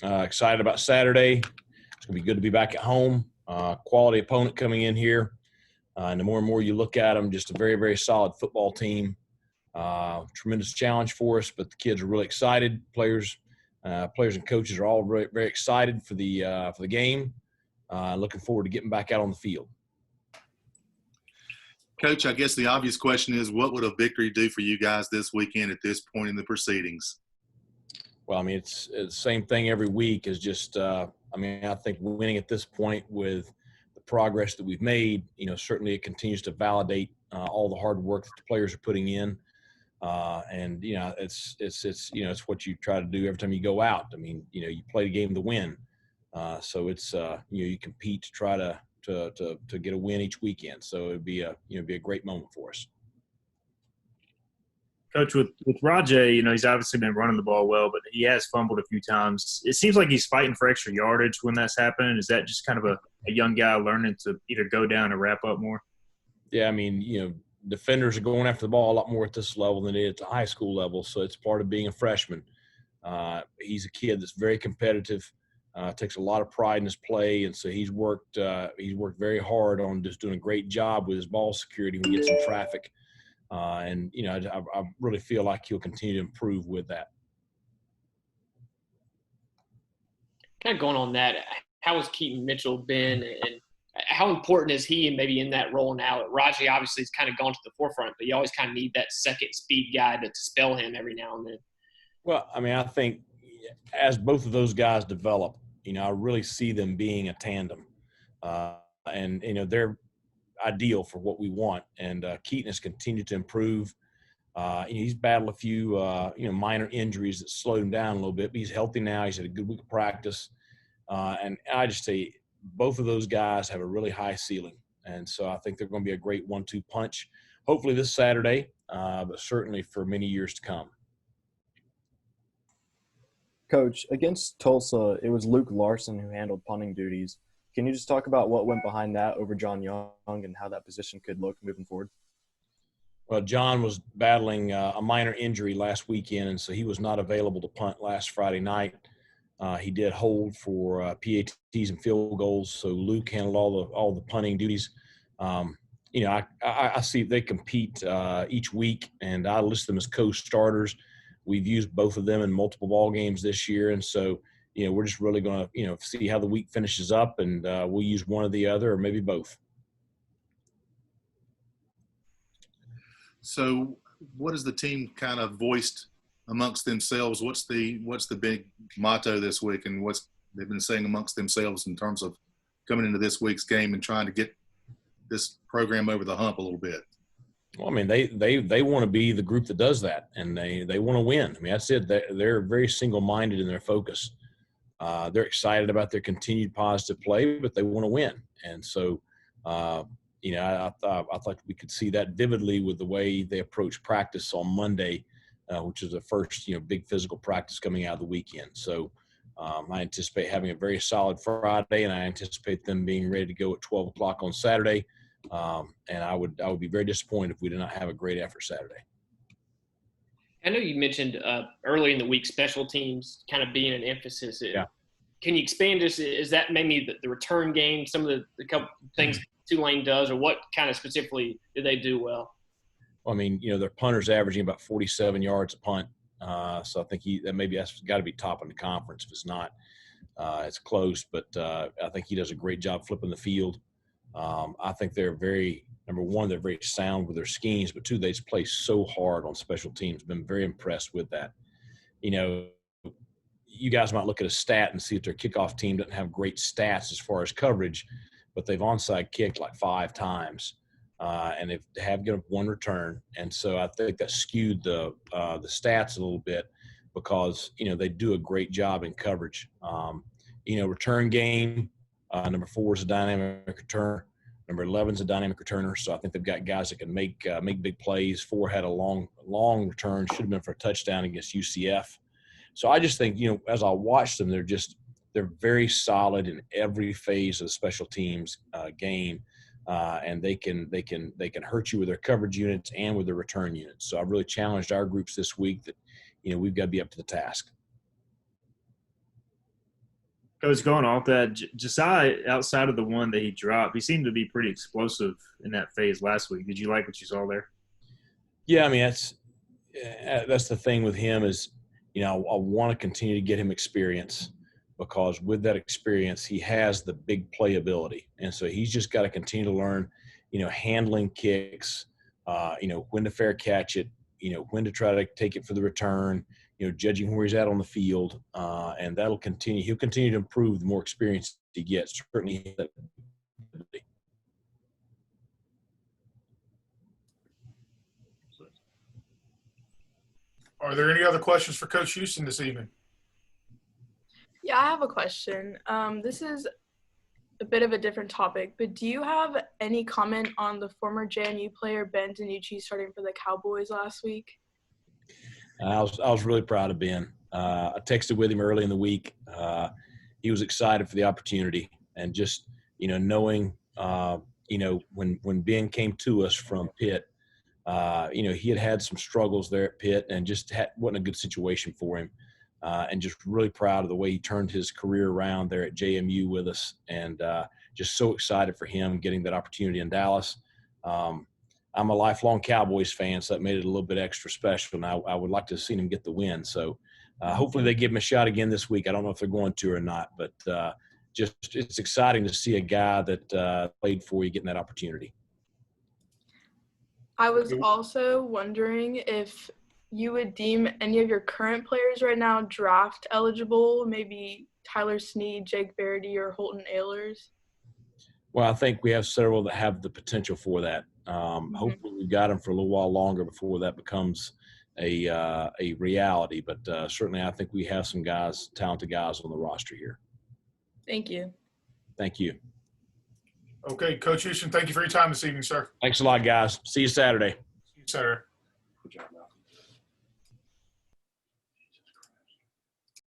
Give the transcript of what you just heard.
Excited about Saturday. It's going to be good to be back at home. Quality opponent coming in here. And the more and more you look at them, just a very, very solid football team. Tremendous challenge for us, but the kids are really excited. Players and coaches are all very, very excited for the game. Looking forward to getting back out on the field. Coach, I guess the obvious question is, what would a victory do for you guys this weekend at this point in the proceedings? Well, I mean, it's the same thing every week. Is just, I think winning at this point with the progress that we've made, certainly it continues to validate all the hard work that the players are putting in. And it's what you try to do every time you go out. I mean, you play the game to win. So it's you compete to try to get a win each weekend. So it'd be a great moment for us. Coach, with Rajay, he's obviously been running the ball well, but he has fumbled a few times. It seems like he's fighting for extra yardage when that's happening. Is that just kind of a young guy learning to either go down or wrap up more? Yeah, I mean, defenders are going after the ball a lot more at this level than they did at the high school level, so it's part of being a freshman. He's a kid that's very competitive, takes a lot of pride in his play, and so he's worked very hard on just doing a great job with his ball security when he gets in traffic. I really feel like he'll continue to improve with that. Kind of going on that, how has Keaton Mitchell been, and how important is he maybe in that role now? Rajay obviously has kind of gone to the forefront, but you always kind of need that second speed guy to spell him every now and then. Well, I mean, I think as both of those guys develop, I really see them being a tandem. They're ideal for what we want. And Keaton has continued to improve. He's battled a few, minor injuries that slowed him down a little bit, but he's healthy now. He's had a good week of practice. And I just say both of those guys have a really high ceiling. And so I think they're going to be a great 1-2 punch, hopefully this Saturday, but certainly for many years to come. Coach, against Tulsa, it was Luke Larson who handled punting duties. Can you just talk about what went behind that over John Young and how that position could look moving forward? Well, John was battling a minor injury last weekend, and so he was not available to punt last Friday night. He did hold for PATs and field goals, so Luke handled all the punting duties. I see they compete each week, and I list them as co-starters. We've used both of them in multiple ball games this year, and so we're just really going to see how the week finishes up, and we'll use one or the other, or maybe both. So, what has the team kind of voiced amongst themselves? What's the big motto this week, and what's they've been saying amongst themselves in terms of coming into this week's game and trying to get this program over the hump a little bit? Well, I mean, they want to be the group that does that, and they want to win. I mean, that's it. They're very single-minded in their focus. They're excited about their continued positive play, but they want to win. And so, I thought we could see that vividly with the way they approach practice on Monday, which is the first, big physical practice coming out of the weekend. So I anticipate having a very solid Friday, and I anticipate them being ready to go at 12 o'clock on Saturday. And I would be very disappointed if we did not have a great effort Saturday. I know you mentioned early in the week special teams kind of being an emphasis. Yeah. Can you expand this? Is that maybe the return game, some of the couple things Tulane does, or what kind of specifically do they do well? Well, I mean, their punter's averaging about 47 yards a punt. So I think that's got to be top in the conference. If it's not, it's close. But I think he does a great job flipping the field. I think they're number one, they're very sound with their schemes, but two, they just play so hard on special teams. Been very impressed with that. You guys might look at a stat and see that their kickoff team doesn't have great stats as far as coverage, but they've onside kicked like 5 times, and they have given up 1 return. And so I think that skewed the stats a little bit because, they do a great job in coverage. Return game, number 4 is a dynamic returner. Number 11 is a dynamic returner. So I think they've got guys that can make big plays. 4 had a long return, should have been for a touchdown against UCF. So I just think, as I watch them, they're very solid in every phase of the special teams game, and they can hurt you with their coverage units and with their return units. So I really challenged our groups this week that we've got to be up to the task. Coach, going off that, Josiah, outside of the one that he dropped, he seemed to be pretty explosive in that phase last week. Did you like what you saw there? Yeah, I mean that's the thing with him is, I want to continue to get him experience because with that experience he has the big playability, and so he's just got to continue to learn, handling kicks, when to fair catch it, when to try to take it for the return, judging where he's at on the field, and that'll continue. He'll continue to improve the more experience he gets. Certainly. Are there any other questions for Coach Houston this evening? Yeah, I have a question. This is a bit of a different topic, but do you have any comment on the former JMU player Ben DiNucci starting for the Cowboys last week? I was really proud of Ben. I texted with him early in the week. He was excited for the opportunity, and just knowing when Ben came to us from Pitt, he had some struggles there at Pitt, and just wasn't a good situation for him. And just really proud of the way he turned his career around there at JMU with us, and just so excited for him getting that opportunity in Dallas. I'm a lifelong Cowboys fan, so that made it a little bit extra special, and I would like to have seen him get the win. So hopefully they give him a shot again this week. I don't know if they're going to or not, but just it's exciting to see a guy that played for you getting that opportunity. I was also wondering if you would deem any of your current players right now draft eligible, maybe Tyler Snead, Jake Verity, or Holton Ahlers? Well, I think we have several that have the potential for that. Hopefully we've got them for a little while longer before that becomes a reality. But certainly I think we have some talented guys on the roster here. Thank you. Thank you. Okay, Coach Houston, thank you for your time this evening, sir. Thanks a lot, guys. See you Saturday. See you Saturday.